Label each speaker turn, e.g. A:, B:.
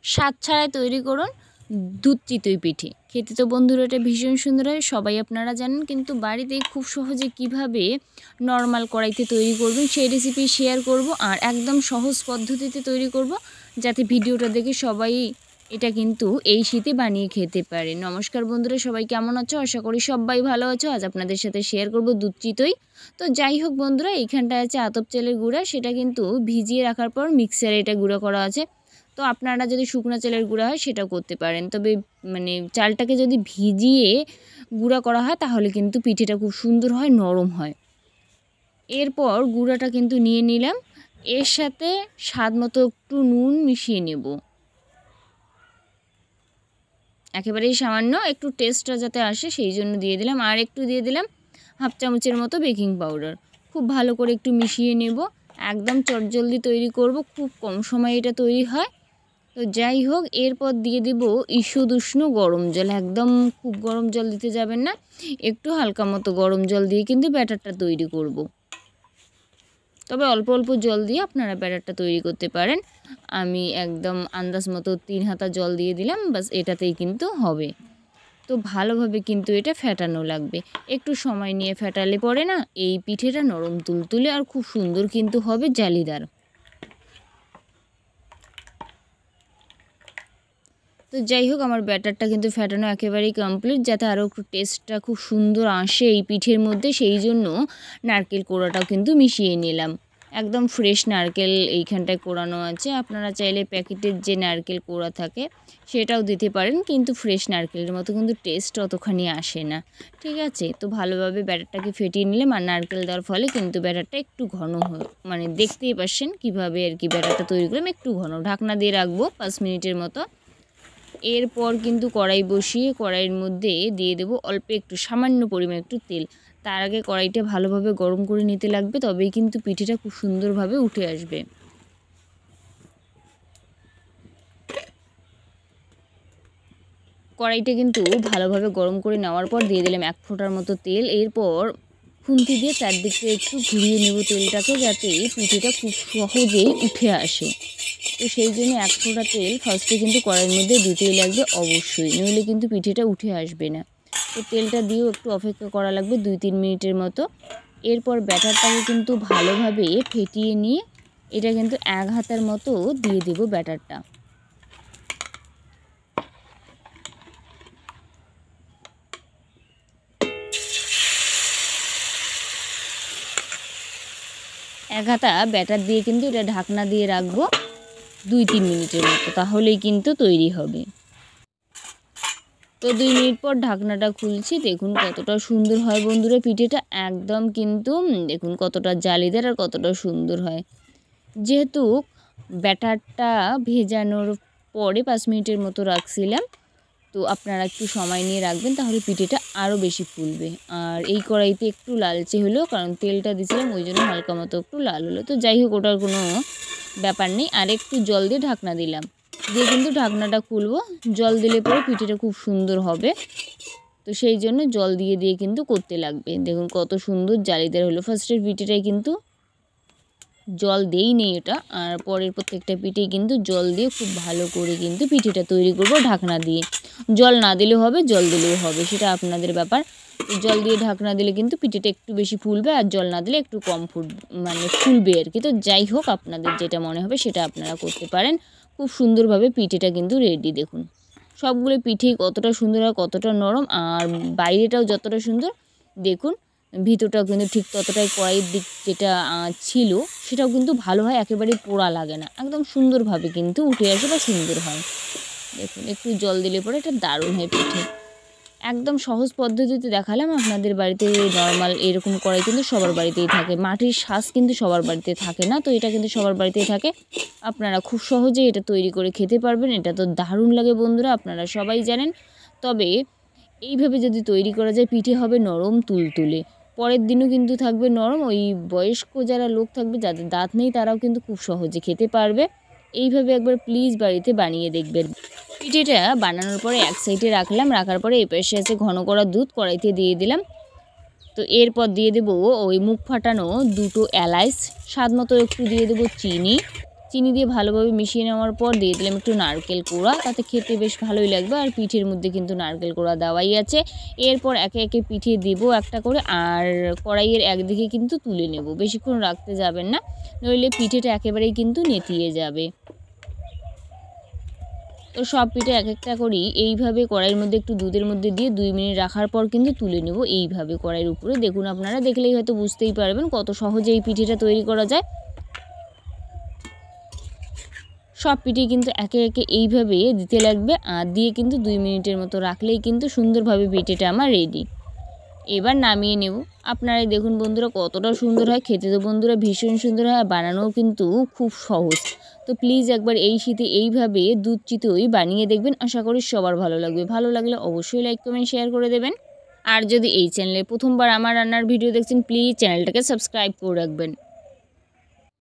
A: স্বাদ ছাড়াই তৈরি করুন দুধ চিতই পিঠে। খেতে তো বন্ধুরা এটা ভীষণ সুন্দর হয়, সবাই আপনারা জানেন, কিন্তু বাড়িতে খুব সহজে কিভাবে নর্মাল কড়াইতে তৈরি করবেন সেই রেসিপি শেয়ার করব, আর একদম সহজ পদ্ধতিতে তৈরি করব, যাতে ভিডিওটা দেখে সবাই এটা কিন্তু এই শীতে বানিয়ে খেতে পারে। নমস্কার বন্ধুরা, সবাই কেমন আছো? আশা করি সবাই ভালো আছো। আজ আপনাদের সাথে শেয়ার করব দুধ চিতই। তো যাই হোক বন্ধুরা, এইখানটা আছে আতপ চালের গুঁড়া, সেটা কিন্তু ভিজিয়ে রাখার পর মিক্সারে এটা গুঁড়া করা আছে। তো আপনারা যদি শুকনো চালের গুঁড়া হয় সেটাও করতে পারেন, তবে চালটাকে যদি ভিজিয়ে গুঁড়া করা হয় তাহলে কিন্তু পিঠেটা খুব সুন্দর হয়, নরম হয়। এরপর গুঁড়াটা কিন্তু নিয়ে নিলাম, এর সাথে স্বাদ মতো একটু নুন মিশিয়ে নেব, একেবারেই সামান্য একটু টেস্টটা যাতে আসে সেই জন্য দিয়ে দিলাম। আর একটু দিয়ে দিলাম হাফ চামচের মতো বেকিং পাউডার। খুব ভালো করে একটু মিশিয়ে নেব। একদম চটজলদি তৈরি করব, খুব কম সময়ে এটা তৈরি হয়। তো যাই হোক, এরপর দিয়ে দেব ঈষৎ উষ্ণ গরম জল। একদম খুব গরম জল দিতে যাবেন না, একটু হালকা মতো গরম জল দিয়ে কিন্তু ব্যাটারটা তৈরি করব। তবে অল্প অল্প জল দিয়ে আপনারা ব্যাটারটা তৈরি করতে পারেন। আমি একদম আন্দাজ মতো 3 হাতা জল দিয়ে দিলাম, বাস এটাতেই কিন্তু হবে। তো ভালোভাবে কিন্তু এটা ফেটানো লাগবে, একটু সময় নিয়ে ফেটালে পরে না এই পিঠেটা নরম তুলতুলে আর খুব সুন্দর কিন্তু হবে, জালিদার। তো যাই হোক, আমার ব্যাটারটা কিন্তু ফেটানো একেবারেই কমপ্লিট। যাতে আরও একটু টেস্টটা খুব সুন্দর আসে এই পিঠের মধ্যে, সেই জন্য নারকেল কোড়াটাও কিন্তু মিশিয়ে নিলাম। একদম ফ্রেশ নারকেল এইখানটায় কোড়ানো আছে। আপনারা চাইলে প্যাকেটের যে নারকেল কোড়া থাকে সেটাও দিতে পারেন, কিন্তু ফ্রেশ নারকেলের মতো কিন্তু টেস্ট অতখানি আসে না। ঠিক আছে, তো ভালোভাবে ব্যাটারটাকে ফেটিয়ে নিলাম। আর নারকেল দেওয়ার ফলে কিন্তু ব্যাটারটা একটু ঘন হয়, দেখতেই পাচ্ছেন কীভাবে আর কি ব্যাটারটা তৈরি করলাম, একটু ঘন। ঢাকনা দিয়ে রাখবো 5 মিনিটের মতো। এরপর কিন্তু কড়াই বসিয়ে কড়াইয়ের মধ্যে দিয়ে দেব অল্প একটু সামান্য পরিমাণ একটু তেল। তার আগে কড়াইটা ভালোভাবে গরম করে নিতে লাগবে, তবেই কিন্তু পিঠেটা খুব সুন্দরভাবে উঠে আসবে। কড়াইটা কিন্তু ভালোভাবে গরম করে নেওয়ার পর দিয়ে দিলাম 1 ফোঁটার মতো তেল। এরপর খুন্তি দিয়ে চারদিকে একটু ঘুরিয়ে নেব তেলটাকে, যাতে পিঠেটা খুব সহজেই উঠে আসে। তো সেই জন্য 1 ফোঁটা তেল ফার্স্টে কিন্তু কড়াইয়ের মধ্যে দিতেই লাগবে অবশ্যই, নইলে কিন্তু পিঠেটা উঠে আসবে না। তো তেলটা দিয়েও একটু অপেক্ষা করা লাগবে 2-3 মিনিটের মতো। এরপর ব্যাটারটাকে কিন্তু ভালোভাবে ফেটিয়ে নিয়ে এটা কিন্তু 1 হাতার মতো দিয়ে দেব ব্যাটারটা। এক হাতা ব্যাটার দিয়ে কিন্তু এটা ঢাকনা দিয়ে রাখবো 2-3 মিনিটের মতো, তাহলেই কিন্তু তৈরি হবে। তো 2 মিনিট পর ঢাকনাটা খুলছি, দেখুন কতটা সুন্দর হয় বন্ধুরা পিঠেটা। একদম কিন্তু দেখুন কতটা জালিদার আর কতটা সুন্দর হয়। যেহেতু ব্যাটারটা ভেজানোর পরে 5 মিনিটের মতো রাখছিলাম, তো আপনারা একটু সময় নিয়ে রাখবেন, তাহলে পিঠেটা আরও বেশি ফুলবে। আর এই কড়াইতে একটু লালচে হলো, কারণ তেলটা দিয়েছিলাম ওই জন্য হালকা মতো একটু লাল হলো। তো যাই হোক, ওটার কোনো ব্যাপার নেই। আর একটু জল দিয়ে ঢাকনা দিলাম, দিয়ে কিন্তু ঢাকনাটা খুলবো। জল দিলে পরে পিঠেটা খুব সুন্দর হবে, তো সেই জন্য জল দিয়ে দিয়ে কিন্তু করতে লাগবে। দেখুন কত সুন্দর জালিদার হলো। ফার্স্টের পিঠেটাই কিন্তু জল দেই নেই এটা, আর পরের প্রত্যেকটা পিঠেই কিন্তু জল দিয়ে খুব ভালো করে কিন্তু পিঠেটা তৈরি করব ঢাকনা দিয়ে। জল না দিলেও হবে, জল দিলেও হবে, সেটা আপনাদের ব্যাপার। জল দিয়ে ঢাকনা দিলে কিন্তু পিঠেটা একটু বেশি ফুলবে, আর জল না দিলে একটু কম ফুলবে আর কি। তো যাই হোক, আপনাদের যেটা মনে হবে সেটা আপনারা করতে পারেন। খুব সুন্দরভাবে পিঠেটা কিন্তু রেডি। দেখুন সবগুলো পিঠেই কতটা সুন্দর হয়, কতটা নরম, আর বাইরেটাও যতটা সুন্দর, দেখুন ভিতরটাও কিন্তু ঠিক ততটাই। কড়াইয়ের দিক যেটা ছিল সেটাও কিন্তু ভালো হয়, একেবারেই পোড়া লাগে না, একদম সুন্দরভাবে কিন্তু উঠে আসে বা সুন্দর হয়। দেখুন একটু জল দিলে পরে এটা দারুণ হয় পিঠে। একদম সহজ পদ্ধতিতে দেখালাম আপনাদের বাড়িতে। নর্মাল এরকম কড়াই কিন্তু সবার বাড়িতেই থাকে, মাটির শাঁস কিন্তু সবার বাড়িতে থাকে না, তো এটা কিন্তু সবার বাড়িতেই থাকে। আপনারা খুব সহজেই এটা তৈরি করে খেতে পারবেন। এটা তো দারুণ লাগে বন্ধুরা, আপনারা সবাই জানেন। তবে এইভাবে যদি তৈরি করা যায়, পিঠে হবে নরম তুলতুলে, পরের দিনও কিন্তু থাকবে নরম। ওই বয়স্ক যারা লোক থাকবে, যাদের দাঁত নেই, তারাও কিন্তু খুব সহজে খেতে পারবে। এইভাবে একবার প্লিজ বাড়িতে বানিয়ে দেখবেন। পিঠেটা বানানোর পরে এক সাইডে রাখলাম, রাখার পরে এই পাশে আছে ঘন করা দুধ, কড়াইতে দিয়ে দিলাম। তো এরপর দিয়ে দেবো ওই মুখ ফাটানো 2টো এলাচ, স্বাদ মতো একটু দিয়ে দেবো চিনি, চিনি দিয়ে ভালোভাবে মিশিয়ে নেওয়ার পর দিয়ে দিলাম একটু নারকেল কোড়া, তাতে খেতে বেশ ভালোই লাগবে। আর পিঠের মধ্যে কিন্তু নারকেল কোড়া দেওয়াই আছে। এরপর একে একে পিঠে দিব একটা করে, আর কড়াইয়ের একদিকে কিন্তু তুলে নেব, বেশিক্ষণ রাখতে যাবেন না, নইলে পিঠেটা একেবারেই কিন্তু নেতিয়ে যাবে। তো সব পিঠে এক একটা করেই এইভাবে কড়াইয়ের মধ্যে একটু দুধের মধ্যে দিয়ে 2 মিনিট রাখার পর কিন্তু তুলে নেব এইভাবে কড়াইয়ের উপরে। দেখুন আপনারা দেখলেই হয়তো বুঝতেই পারবেন কত সহজে এই পিঠেটা তৈরি করা যায়। সব পিঠে কিন্তু একে একে এইভাবে দিতে লাগবে, আর দিয়ে কিন্তু 2 মিনিটের মতো রাখলেই কিন্তু সুন্দরভাবে পিঠেটা আমার রেডি। এবার নামিয়ে নেব। আপনারাই দেখুন বন্ধুরা কতটা সুন্দর হয়, খেতে তো বন্ধুরা ভীষণ সুন্দর হয়, আর বানানোও কিন্তু খুব সহজ। তো প্লিজ একবার এই শীতে এইভাবে দুধ চিতই বানিয়ে দেখবেন, আশা করি সবার ভালো লাগবে। ভালো লাগলে অবশ্যই লাইক কমেন্ট শেয়ার করে দেবেন। আর যদি এই চ্যানেলে প্রথমবার আমার রান্নার ভিডিও দেখছেন, প্লিজ চ্যানেলটাকে সাবস্ক্রাইব করে রাখবেন।